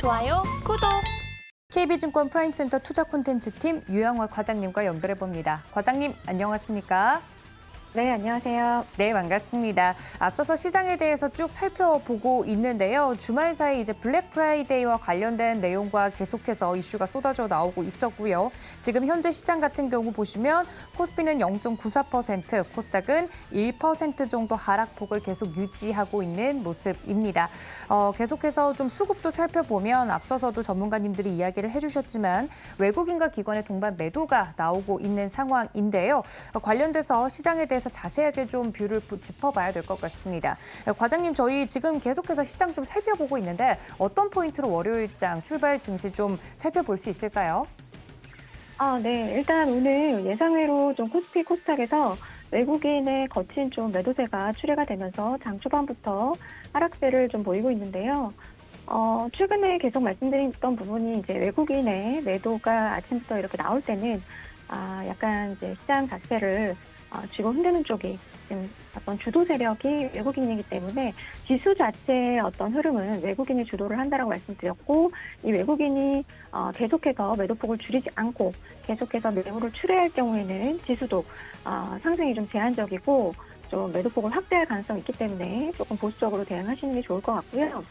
좋아요, 구독! KB증권 프라임센터 투자 콘텐츠팀 유영월 과장님과 연결해 봅니다. 과장님, 안녕하십니까? 네, 안녕하세요. 네, 반갑습니다. 앞서서 시장에 대해서 쭉 살펴보고 있는데요. 주말 사이 이제 블랙 프라이데이와 관련된 내용과 계속해서 이슈가 쏟아져 나오고 있었고요. 지금 현재 시장 같은 경우 보시면 코스피는 0.94%, 코스닥은 1% 정도 하락폭을 계속 유지하고 있는 모습입니다. 계속해서 좀 수급도 살펴보면 앞서서도 전문가님들이 이야기를 해주셨지만 외국인과 기관의 동반 매도가 나오고 있는 상황인데요. 관련돼서 시장에 대해서 자세하게 좀 뷰를 짚어봐야 될 것 같습니다. 과장님, 저희 지금 계속해서 시장 좀 살펴보고 있는데 어떤 포인트로 월요일장 출발 증시 좀 살펴볼 수 있을까요? 네. 일단 오늘 예상외로 좀 코스피, 코스닥에서 외국인의 거친 좀 매도세가 출회가 되면서 장 초반부터 하락세를 좀 보이고 있는데요. 최근에 계속 말씀드렸던 부분이 이제 외국인의 매도가 아침부터 이렇게 나올 때는 약간 이제 시장 자체를 쥐고 흔드는 쪽이 지금 어떤 주도 세력이 외국인이기 때문에 지수 자체의 어떤 흐름은 외국인이 주도를 한다라고 말씀드렸고, 이 외국인이 계속해서 매도폭을 줄이지 않고 계속해서 매물을 출회할 경우에는 지수도 상승이 좀 제한적이고 좀 매도폭을 확대할 가능성이 있기 때문에 조금 보수적으로 대응하시는 게 좋을 것 같고요.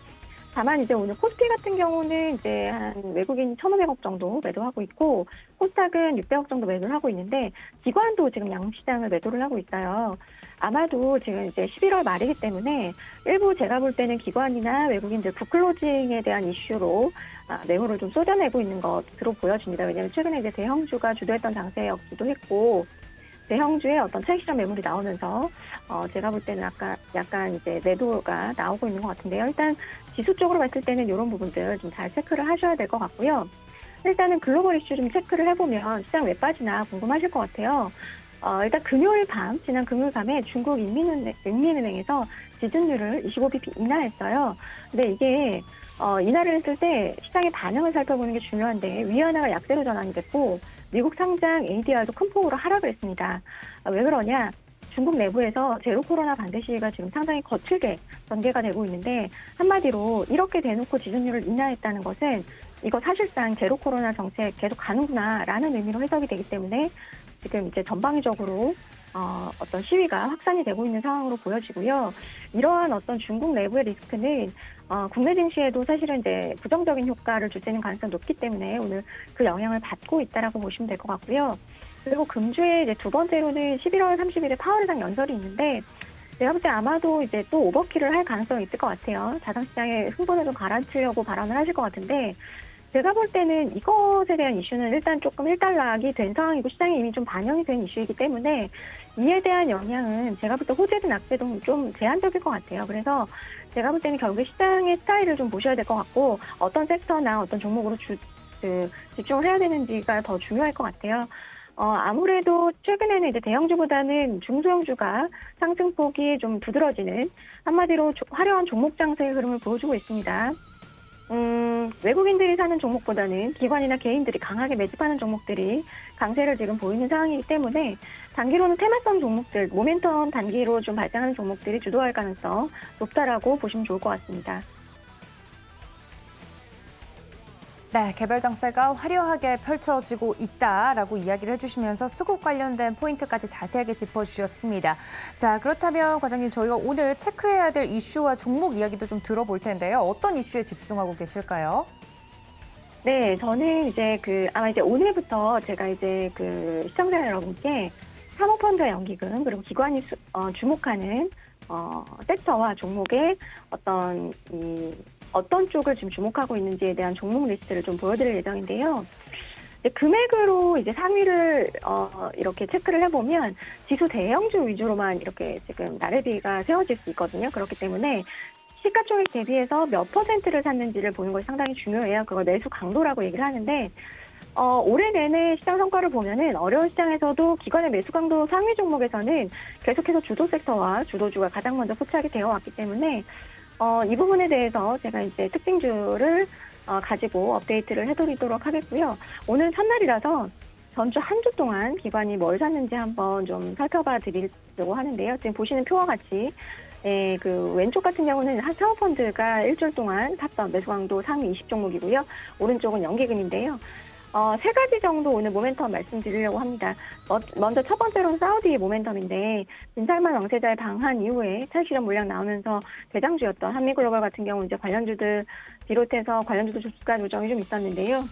다만 이제 오늘 코스피 같은 경우는 이제 한 외국인 1,500억 정도 매도하고 있고, 코스닥은 600억 정도 매도를 하고 있는데, 기관도 지금 양시장을 매도를 하고 있어요. 아마도 지금 이제 11월 말이기 때문에 일부 제가 볼 때는 기관이나 외국인들 북클로징에 대한 이슈로 매물을 좀 쏟아내고 있는 것으로 보여집니다. 왜냐하면 최근에 이제 대형주가 주도했던 장세였기도 했고, 대형주의 어떤 차익 실현 매물이 나오면서 제가 볼 때는 약간 이제 매도가 나오고 있는 것 같은데요. 일단 지수 쪽으로 봤을 때는 이런 부분들 좀 잘 체크를 하셔야 될 것 같고요. 일단은 글로벌 이슈 좀 체크를 해보면 시장 왜 빠지나 궁금하실 것 같아요. 일단 지난 금요일 밤에 중국 인민은행에서 지준율을 25bp 인하했어요. 근데 이게 인하를 했을 때 시장의 반응을 살펴보는 게 중요한데, 위안화가 약세로 전환이 됐고 미국 상장 ADR도 큰 폭으로 하락을 했습니다. 왜 그러냐? 중국 내부에서 제로 코로나 반대 시위가 지금 상당히 거칠게 전개가 되고 있는데, 한마디로 이렇게 대놓고 지준율을 인하했다는 것은 이거 사실상 제로 코로나 정책 계속 가는구나라는 의미로 해석이 되기 때문에 지금 이제 전방위적으로 어떤 시위가 확산이 되고 있는 상황으로 보여지고요. 이러한 어떤 중국 내부의 리스크는 국내 증시에도 사실은 이제 부정적인 효과를 줄 수 있는 가능성이 높기 때문에 오늘 그 영향을 받고 있다라고 보시면 될 것 같고요. 그리고 금주에 이제 두 번째로는 11월 30일에 파월의장 연설이 있는데, 제가 볼 때 아마도 이제 또 오버킬을 할 가능성이 있을 것 같아요. 자산시장의 흥분을 좀 가라앉히려고 발언을 하실 것 같은데, 제가 볼 때는 이것에 대한 이슈는 일단 조금 일단락이 된 상황이고 시장에 이미 좀 반영이 된 이슈이기 때문에 이에 대한 영향은 제가 볼 때 호재든 악재든 좀 제한적일 것 같아요. 그래서 제가 볼 때는 결국에 시장의 스타일을 좀 보셔야 될 것 같고, 어떤 섹터나 어떤 종목으로 집중을 해야 되는지가 더 중요할 것 같아요. 아무래도 최근에는 이제 대형주보다는 중소형주가 상승폭이 좀 두드러지는, 한마디로 화려한 종목 장세의 흐름을 보여주고 있습니다. 외국인들이 사는 종목보다는 기관이나 개인들이 강하게 매집하는 종목들이 강세를 지금 보이는 상황이기 때문에 단기로는 테마성 종목들, 모멘텀 단기로 좀 발생하는 종목들이 주도할 가능성 높다라고 보시면 좋을 것 같습니다. 네, 개별 장세가 화려하게 펼쳐지고 있다라고 이야기를 해주시면서 수급 관련된 포인트까지 자세하게 짚어주셨습니다. 자, 그렇다면 과장님, 저희가 오늘 체크해야 될 이슈와 종목 이야기도 좀 들어볼 텐데요. 어떤 이슈에 집중하고 계실까요? 네, 저는 이제 아마 이제 오늘부터 제가 이제 시청자 여러분께 사모펀드 연기금, 그리고 기관이 주목하는 섹터와 종목의 어떤 쪽을 지금 주목하고 있는지에 대한 종목 리스트를 좀 보여드릴 예정인데요. 금액으로 이제 상위를 이렇게 체크를 해보면 지수 대형주 위주로만 이렇게 지금 나래비가 세워질 수 있거든요. 그렇기 때문에 시가총액 대비해서 몇 퍼센트를 샀는지를 보는 것이 상당히 중요해요. 그걸 매수 강도라고 얘기를 하는데, 올해 내내 시장 성과를 보면은 어려운 시장에서도 기관의 매수 강도 상위 종목에서는 계속해서 주도 섹터와 주도주가 가장 먼저 포착이 되어 왔기 때문에 이 부분에 대해서 제가 이제 특징주를 가지고 업데이트를 해드리도록 하겠고요. 오늘 첫날이라서 전주 한 주 동안 기관이 뭘 샀는지 한번 좀 살펴봐 드리려고 하는데요. 지금 보시는 표와 같이 그 왼쪽 같은 경우는 한 사모펀드가 일주일 동안 샀던 매수 강도 상위 20종목이고요. 오른쪽은 연기금인데요. 세 가지 정도 오늘 모멘텀 말씀드리려고 합니다. 먼저 첫 번째로는 사우디의 모멘텀인데 빈살만 왕세자의 방한 이후에 차익 실현 물량 나오면서 대장주였던 한미글로벌 같은 경우 이제 관련주들 비롯해서 관련주도 주가 조정이 좀 있었는데요.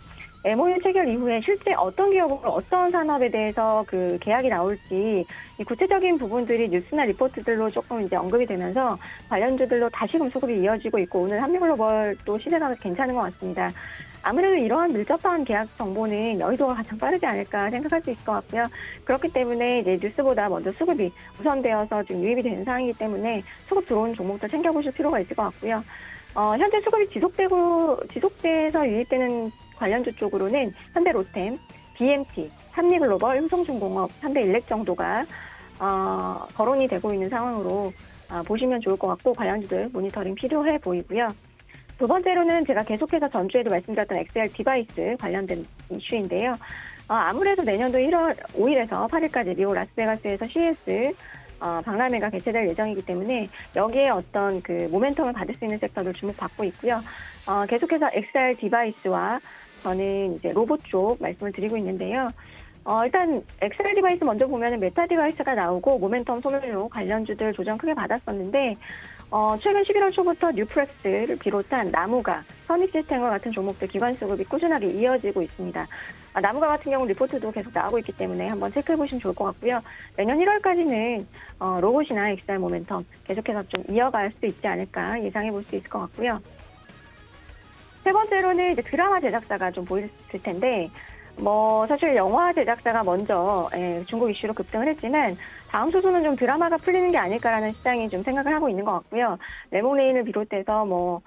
MOU 체결 이후에 실제 어떤 기업으로 어떤 산업에 대해서 그 계약이 나올지 이 구체적인 부분들이 뉴스나 리포트들로 조금 이제 언급이 되면서 관련주들로 다시금 수급이 이어지고 있고 오늘 한미글로벌 또 시세가 괜찮은 것 같습니다. 아무래도 이러한 밀접한 계약 정보는 여의도가 가장 빠르지 않을까 생각할 수 있을 것 같고요. 그렇기 때문에 이제 뉴스보다 먼저 수급이 우선되어서 지금 유입이 되는 상황이기 때문에 수급 들어오는 종목들 챙겨보실 필요가 있을 것 같고요. 현재 수급이 지속돼서 유입되는 관련주 쪽으로는 현대로템, BMT, 한미글로벌, 효성중공업, 현대일렉 정도가 거론이 되고 있는 상황으로 보시면 좋을 것 같고 관련주들 모니터링 필요해 보이고요. 두 번째로는 제가 계속해서 전주에도 말씀드렸던 XR 디바이스 관련된 이슈인데요. 아무래도 내년도 1월 5일에서 8일까지 미국 라스베가스에서 CES 박람회가 개최될 예정이기 때문에 여기에 어떤 그 모멘텀을 받을 수 있는 섹터들 주목받고 있고요. 계속해서 XR 디바이스와 저는 이제 로봇 쪽 말씀을 드리고 있는데요. 일단 XR 디바이스 먼저 보면은 메타 디바이스가 나오고 모멘텀 소멸로 관련주들 조정 크게 받았었는데 최근 11월 초부터 뉴프렉스를 비롯한 나무가, 선익시스템과 같은 종목들 기관 수급이 꾸준하게 이어지고 있습니다. 나무가 같은 경우 리포트도 계속 나오고 있기 때문에 한번 체크해 보시면 좋을 것 같고요. 내년 1월까지는 로봇이나 XR 모멘텀 계속해서 좀 이어갈 수 있지 않을까 예상해 볼 수 있을 것 같고요. 세 번째로는 이제 드라마 제작사가 좀 보일 텐데, 사실 영화 제작사가 먼저 중국 이슈로 급등을 했지만, 다음 수순은 좀 드라마가 풀리는 게 아닐까라는 시장이 좀 생각을 하고 있는 것 같고요. 레몬레인을 비롯해서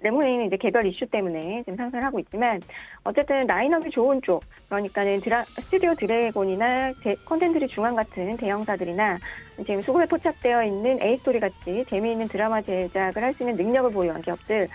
레몬레인은 이제 개별 이슈 때문에 지금 상승을 하고 있지만, 어쨌든 라인업이 좋은 쪽, 그러니까는 스튜디오 드래곤이나 콘텐츠리 중앙 같은 대형사들이나 지금 수급에 포착되어 있는 A스토리 같이 재미있는 드라마 제작을 할 수 있는 능력을 보유한 기업들,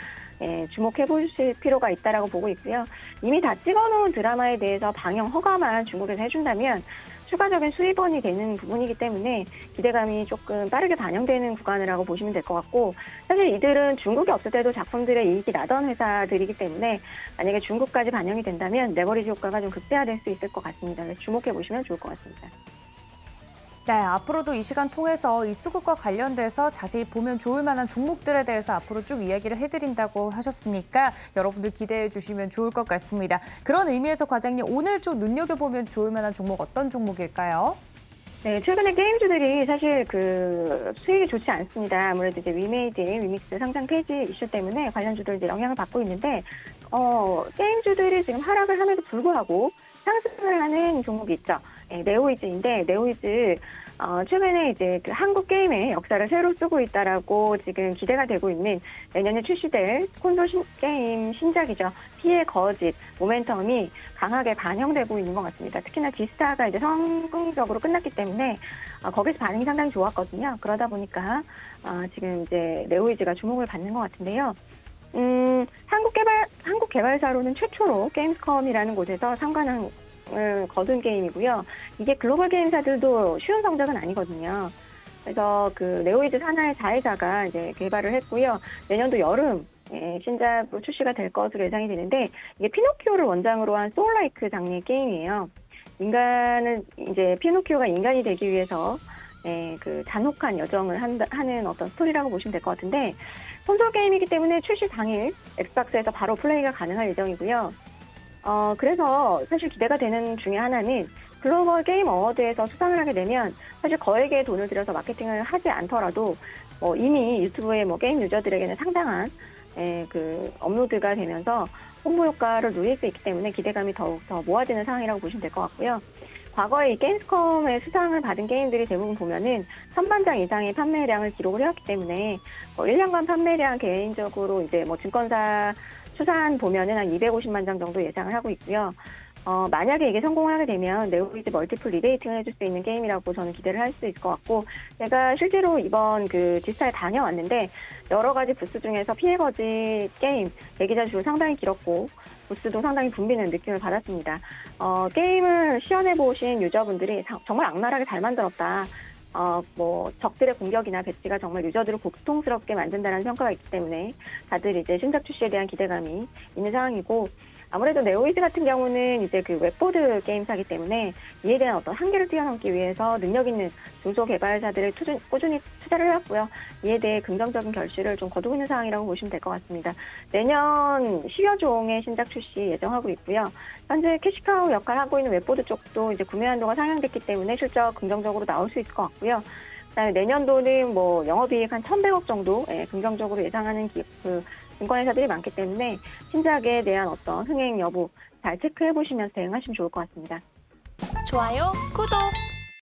주목해 보실 필요가 있다라고 보고 있고요. 이미 다 찍어놓은 드라마에 대해서 방영 허가만 중국에서 해준다면 추가적인 수입원이 되는 부분이기 때문에 기대감이 조금 빠르게 반영되는 구간이라고 보시면 될 것 같고, 사실 이들은 중국에 없을 때도 작품들의 이익이 나던 회사들이기 때문에 만약에 중국까지 반영이 된다면 레버리지 효과가 좀 극대화될 수 있을 것 같습니다. 주목해 보시면 좋을 것 같습니다. 네, 앞으로도 이 시간 통해서 이 수급과 관련돼서 자세히 보면 좋을 만한 종목들에 대해서 앞으로 쭉 이야기를 해드린다고 하셨으니까 여러분들 기대해 주시면 좋을 것 같습니다. 그런 의미에서 과장님, 오늘 좀 눈여겨보면 좋을 만한 종목 어떤 종목일까요? 네, 최근에 게임주들이 사실 수익이 좋지 않습니다. 아무래도 이제 위믹스 상장 폐지 이슈 때문에 관련주들 이제 영향을 받고 있는데, 게임주들이 지금 하락을 함에도 불구하고 상승을 하는 종목이 있죠. 네오이즈인데, 네오이즈, 최근에 이제 한국 게임의 역사를 새로 쓰고 있다라고 지금 기대가 되고 있는 내년에 출시될 콘솔 게임 신작이죠. 피해 거짓, 모멘텀이 강하게 반영되고 있는 것 같습니다. 특히나 지스타가 이제 성공적으로 끝났기 때문에 거기서 반응이 상당히 좋았거든요. 그러다 보니까 지금 이제 네오이즈가 주목을 받는 것 같은데요. 한국 개발사로는 최초로 게임스컴이라는 곳에서 상관을 거둔 게임이고요. 이게 글로벌 게임사들도 쉬운 성적은 아니거든요. 그래서 네오이즈 산하의 자회사가 이제 개발을 했고요. 내년도 여름 신작으로 출시가 될 것으로 예상이 되는데, 이게 피노키오를 원장으로 한 소울라이크 장르의 게임이에요. 피노키오가 인간이 되기 위해서 잔혹한 여정을 하는 어떤 스토리라고 보시면 될 것 같은데, 콘솔 게임이기 때문에 출시 당일 엑스박스에서 바로 플레이가 가능할 예정이고요. 그래서 사실 기대가 되는 중에 하나는 글로벌 게임 어워드에서 수상을 하게 되면 사실 거액의 돈을 들여서 마케팅을 하지 않더라도 이미 유튜브의 게임 유저들에게는 상당한 업로드가 되면서 홍보 효과를 누릴 수 있기 때문에 기대감이 더욱 더 모아지는 상황이라고 보시면 될 것 같고요. 과거에 이 게임스컴의 수상을 받은 게임들이 대부분 보면은 1000만 장 이상의 판매량을 기록을 해왔기 때문에 1년간 판매량 개인적으로 이제 증권사 추산 보면은 한 250만 장 정도 예상을 하고 있고요. 만약에 이게 성공을 하게 되면 네오이즈 멀티플 리베이팅을 해줄 수 있는 게임이라고 저는 기대를 할 수 있을 것 같고, 제가 실제로 이번 지스타에 다녀왔는데 여러 가지 부스 중에서 피해 거짓 게임 대기자 수 상당히 길었고 부스도 상당히 붐비는 느낌을 받았습니다. 게임을 시연해 보신 유저분들이 정말 악랄하게 잘 만들었다. 적들의 공격이나 배치가 정말 유저들을 고통스럽게 만든다는 평가가 있기 때문에 다들 이제 신작 출시에 대한 기대감이 있는 상황이고, 아무래도 네오이즈 같은 경우는 이제 그 웹보드 게임사기 때문에 이에 대한 어떤 한계를 뛰어넘기 위해서 능력 있는 중소 개발자들을 꾸준히 투자를 해왔고요. 이에 대해 긍정적인 결실을 좀 거두고 있는 상황이라고 보시면 될 것 같습니다. 내년 10여 종의 신작 출시 예정하고 있고요. 현재 캐시카우 역할을 하고 있는 웹보드 쪽도 이제 구매 한도가 상향됐기 때문에 실적 긍정적으로 나올 수 있을 것 같고요. 그다음에 내년도는 뭐 영업이익 한 1,100억 정도 긍정적으로 예상하는 증권회사들이 많기 때문에 신작에 대한 어떤 흥행 여부 잘 체크해 보시면서 대응하시면 좋을 것 같습니다. 좋아요, 구독!